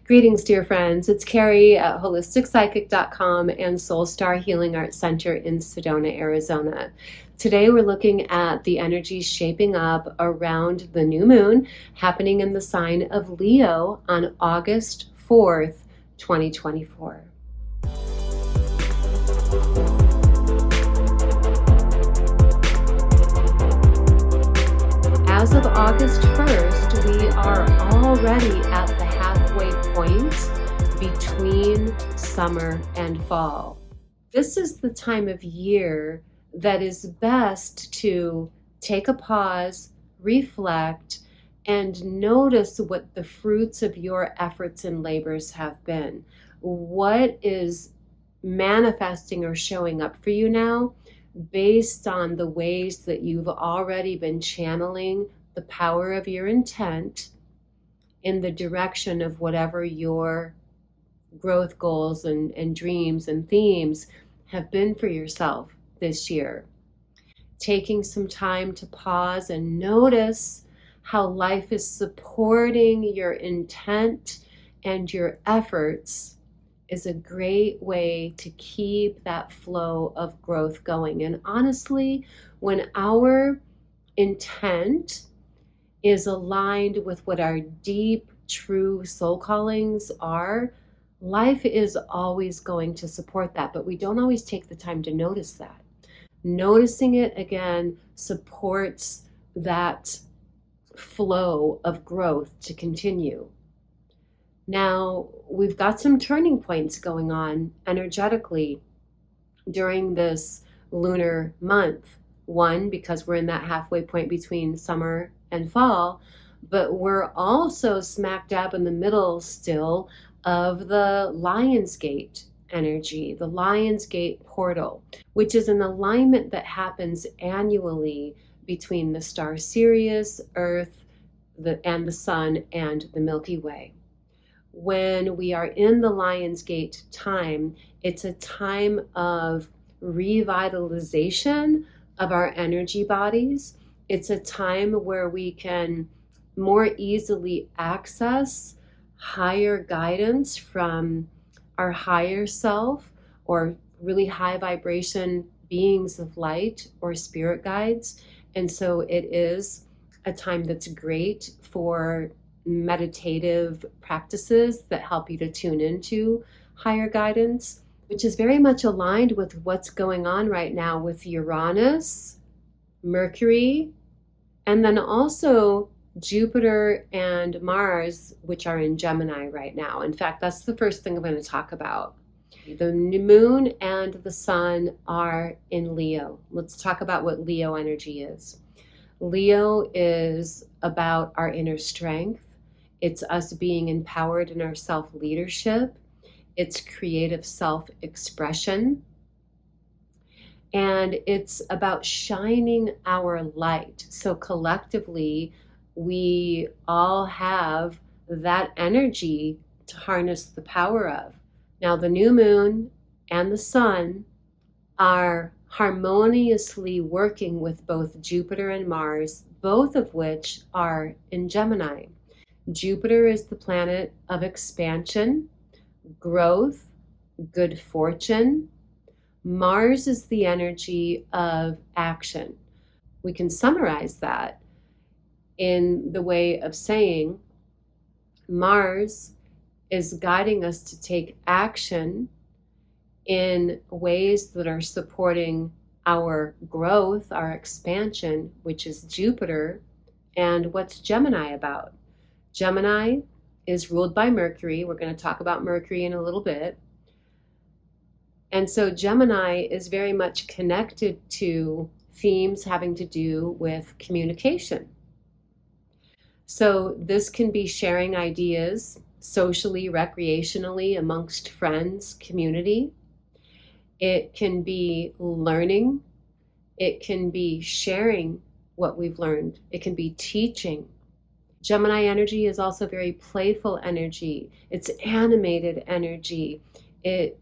Greetings, dear friends. It's Carrie at HolisticPsychic.com and Soul Star Healing Arts Center in Sedona, Arizona. Today we're looking at the energies shaping up around the new moon happening in the sign of Leo on August 4th, 2024. As of August 1st, we are already at the halfway point between summer and fall. This is the time of year that is best to take a pause, reflect, and notice what the fruits of your efforts and labors have been. What is manifesting or showing up for you now based on the ways that you've already been channeling the power of your intent in the direction of whatever your growth goals and dreams and themes have been for yourself this year. Taking some time to pause and notice how life is supporting your intent and your efforts is a great way to keep that flow of growth going. And honestly, when our intent is aligned with what our deep, true soul callings are, life is always going to support that, but we don't always take the time to notice that. Noticing it again supports that flow of growth to continue. Now, we've got some turning points going on energetically during this lunar month. One, because we're in that halfway point between summer and fall, but we're also smack dab in the middle still of the Lionsgate energy, the Lionsgate portal, which is an alignment that happens annually between the star Sirius, Earth, and the Sun, and the Milky Way. When we are in the Lionsgate time, it's a time of revitalization of our energy bodies. It's a time where we can more easily access higher guidance from our higher self or really high vibration beings of light or spirit guides. And so it is a time that's great for meditative practices that help you to tune into higher guidance, which is very much aligned with what's going on right now with Uranus, Mercury, and then also Jupiter and Mars, which are in Gemini right now. In fact, that's the first thing I'm going to talk about. The moon and the sun are in Leo. Let's talk about what Leo energy is. Leo is about our inner strength. It's us being empowered in our self-leadership. It's creative self-expression. And it's about shining our light. So collectively, we all have that energy to harness the power of. Now, the new moon and the sun are harmoniously working with both Jupiter and Mars, both of which are in Gemini. Jupiter is the planet of expansion, growth, good fortune. Mars is the energy of action. We can summarize that in the way of saying Mars is guiding us to take action in ways that are supporting our growth, our expansion, which is Jupiter. And what's Gemini about? Gemini is ruled by Mercury. We're going to talk about Mercury in a little bit. And so Gemini is very much connected to themes having to do with communication. So this can be sharing ideas socially, recreationally, amongst friends, community. It can be learning. It can be sharing what we've learned. It can be teaching. Gemini energy is also very playful energy. It's animated energy. It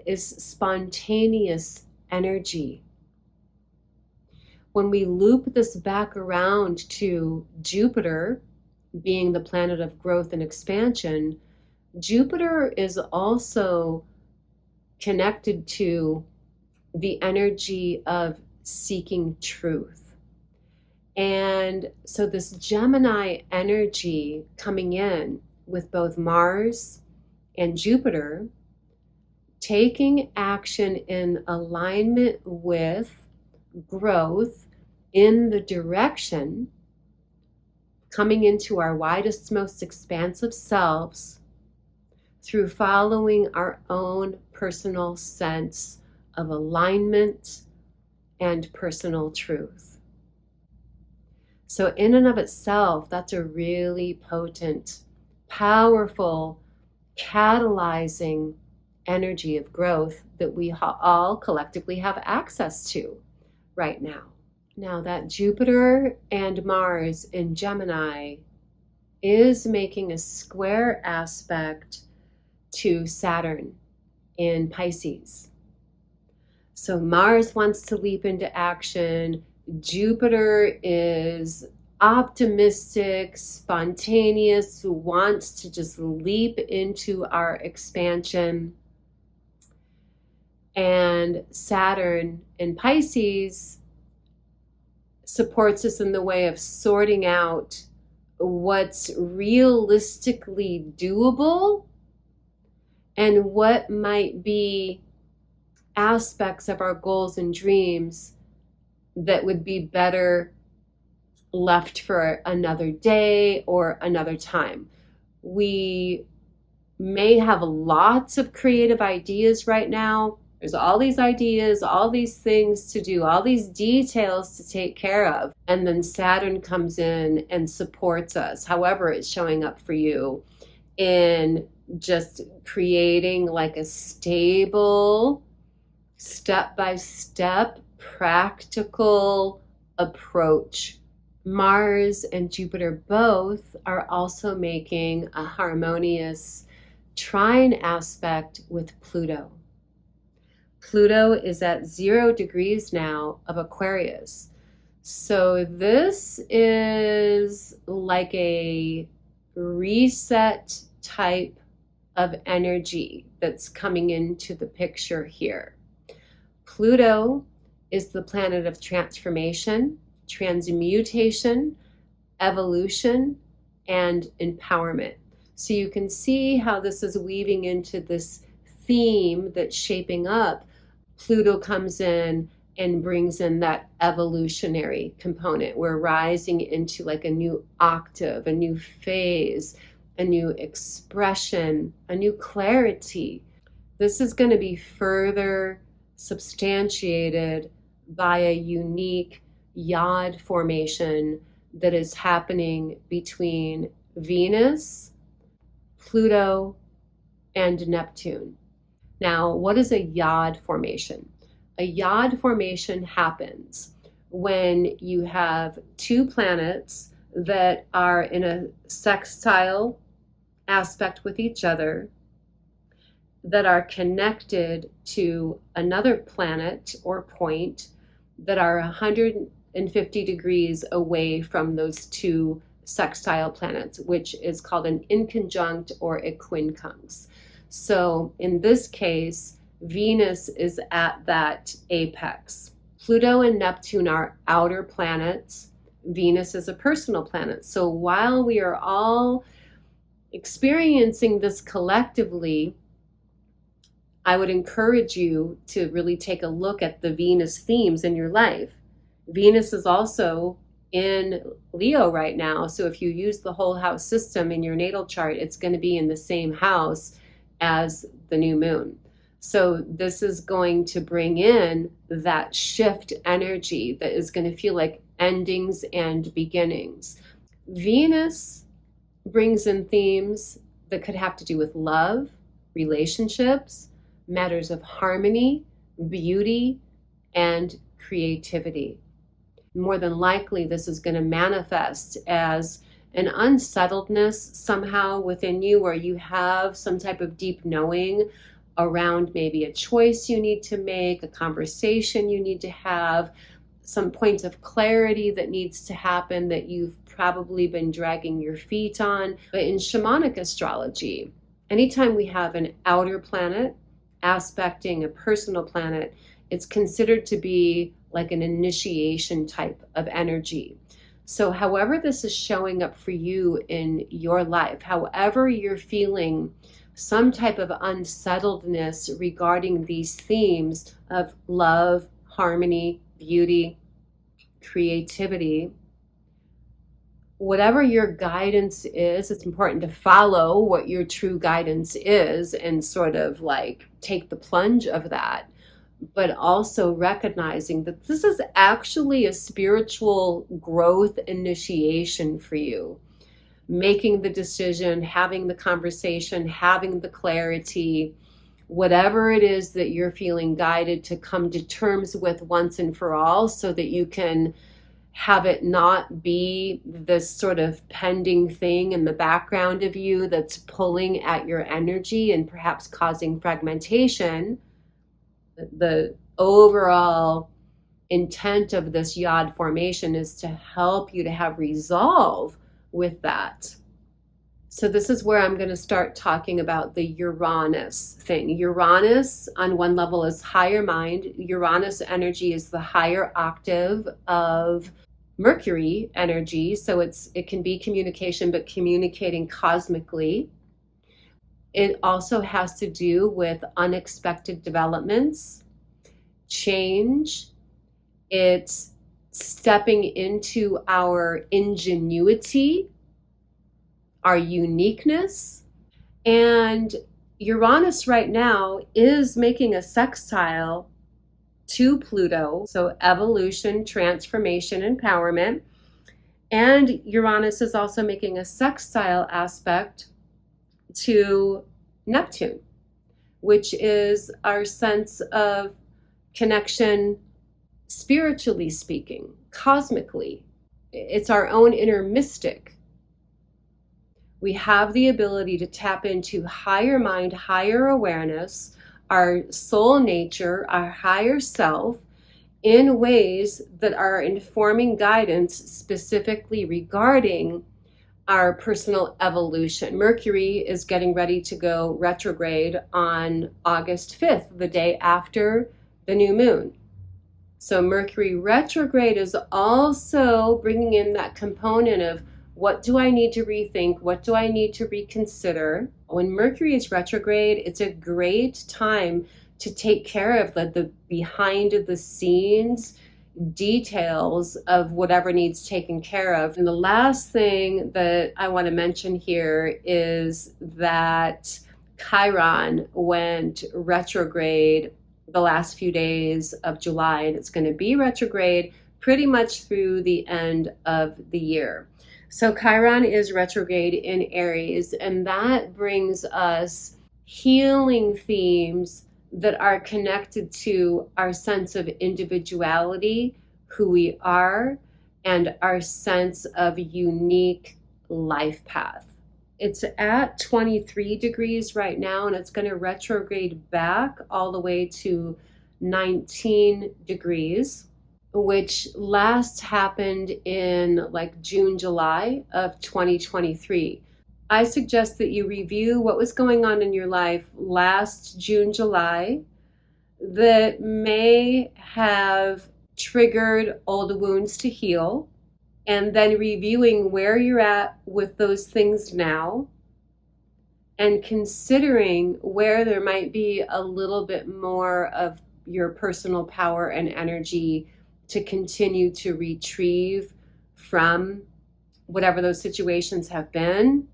is spontaneous energy. When we loop this back around to Jupiter being the planet of growth and expansion, Jupiter is also connected to the energy of seeking truth. And so this Gemini energy coming in with both Mars and Jupiter, taking action in alignment with growth in the direction, coming into our widest, most expansive selves through following our own personal sense of alignment and personal truth. So in and of itself, that's a really potent, powerful, catalyzing energy of growth that we all collectively have access to right now. Now that Jupiter and Mars in Gemini is making a square aspect to Saturn in Pisces. So Mars wants to leap into action. Jupiter is optimistic, spontaneous, who wants to just leap into our expansion. And Saturn in Pisces supports us in the way of sorting out what's realistically doable and what might be aspects of our goals and dreams that would be better left for another day or another time. We may have lots of creative ideas right now. There's all these ideas, all these things to do, all these details to take care of. And then Saturn comes in and supports us, however it's showing up for you, in just creating like a stable, step-by-step, practical approach. Mars and Jupiter both are also making a harmonious trine aspect with Pluto. Pluto is at 0 degrees now of Aquarius. So this is like a reset type of energy that's coming into the picture here. Pluto is the planet of transformation, transmutation, evolution, and empowerment. So you can see how this is weaving into this theme that's shaping up. Pluto comes in and brings in that evolutionary component. We're rising into like a new octave, a new phase, a new expression, a new clarity. This is going to be further substantiated by a unique yod formation that is happening between Venus, Pluto, and Neptune. Now, what is a yod formation? A yod formation happens when you have two planets that are in a sextile aspect with each other, that are connected to another planet or point that are 150 degrees away from those two sextile planets, which is called an inconjunct or a quincunx. So in this case, Venus is at that apex. Pluto and Neptune are outer planets. Venus is a personal planet. So while we are all experiencing this collectively, I would encourage you to really take a look at the Venus themes in your life. Venus is also in Leo right now. So if you use the whole house system in your natal chart, it's going to be in the same house as the new moon. So this is going to bring in that shift energy that is going to feel like endings and beginnings. Venus brings in themes that could have to do with love, relationships, matters of harmony, beauty, and creativity. More than likely, this is going to manifest as an unsettledness somehow within you, where you have some type of deep knowing around maybe a choice you need to make, a conversation you need to have, some points of clarity that needs to happen that you've probably been dragging your feet on. But in shamanic astrology Anytime we have an outer planet aspecting a personal planet, it's considered to be like an initiation type of energy. So however this is showing up for you in your life, however you're feeling some type of unsettledness regarding these themes of love, harmony, beauty, creativity, whatever your guidance is, it's important to follow what your true guidance is and sort of like take the plunge of that, but also recognizing that this is actually a spiritual growth initiation for you. Making the decision, having the conversation, having the clarity, whatever it is that you're feeling guided to come to terms with once and for all, so that you can have it not be this sort of pending thing in the background of you that's pulling at your energy and perhaps causing fragmentation. The overall intent of this yod formation is to help you to have resolve with that. So this is where I'm going to start talking about the Uranus thing. Uranus on one level is higher mind. Uranus energy is the higher octave of Mercury energy. So it can be communication, but communicating cosmically. It also has to do with unexpected developments, change. It's stepping into our ingenuity, our uniqueness. And Uranus right now is making a sextile to Pluto, so evolution, transformation, empowerment. And Uranus is also making a sextile aspect to Neptune, which is our sense of connection, spiritually speaking, cosmically. It's our own inner mystic. We have the ability to tap into higher mind, higher awareness, our soul nature, our higher self, in ways that are informing guidance specifically regarding our personal evolution. Mercury is getting ready to go retrograde on August 5th, the day after the new moon. So Mercury retrograde is also bringing in that component of what do I need to rethink? What do I need to reconsider? When Mercury is retrograde, it's a great time to take care of the behind the scenes details of whatever needs taken care of. And the last thing that I want to mention here is that Chiron went retrograde the last few days of July, and it's going to be retrograde pretty much through the end of the year. So Chiron is retrograde in Aries, and that brings us healing themes that are connected to our sense of individuality, who we are, and our sense of unique life path. It's at 23 degrees right now, and it's going to retrograde back all the way to 19 degrees, which last happened in like June, July of 2023. I suggest that you review what was going on in your life last June, July that may have triggered old wounds to heal, and then reviewing where you're at with those things now and considering where there might be a little bit more of your personal power and energy to continue to retrieve from whatever those situations have been,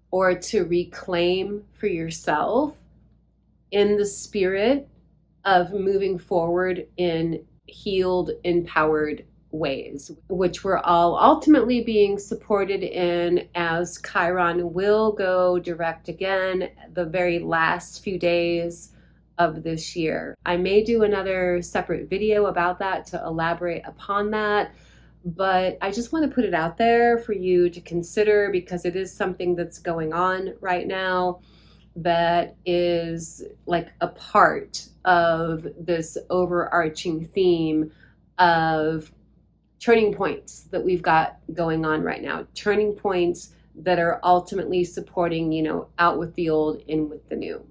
or to reclaim for yourself in the spirit of moving forward in healed, empowered ways, which we're all ultimately being supported in as Chiron will go direct again the very last few days of this year. I may do another separate video about that to elaborate upon that, but I just want to put it out there for you to consider, because it is something that's going on right now that is like a part of this overarching theme of turning points that we've got going on right now. Turning points that are ultimately supporting, out with the old, in with the new.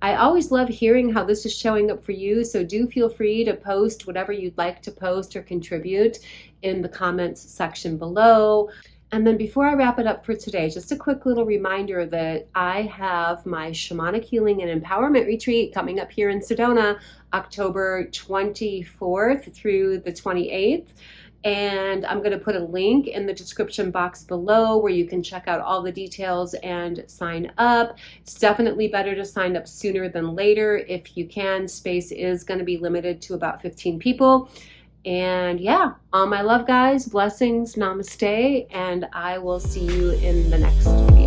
I always love hearing how this is showing up for you, so do feel free to post whatever you'd like to post or contribute in the comments section below. And then before I wrap it up for today, just a quick little reminder that I have my Shamanic Healing and Empowerment Retreat coming up here in Sedona, October 24th through the 28th. And I'm going to put a link in the description box below where you can check out all the details and sign up. It's definitely better to sign up sooner than later if you can. Space is going to be limited to about 15 people. And yeah, all my love, guys. Blessings. Namaste. And I will see you in the next video.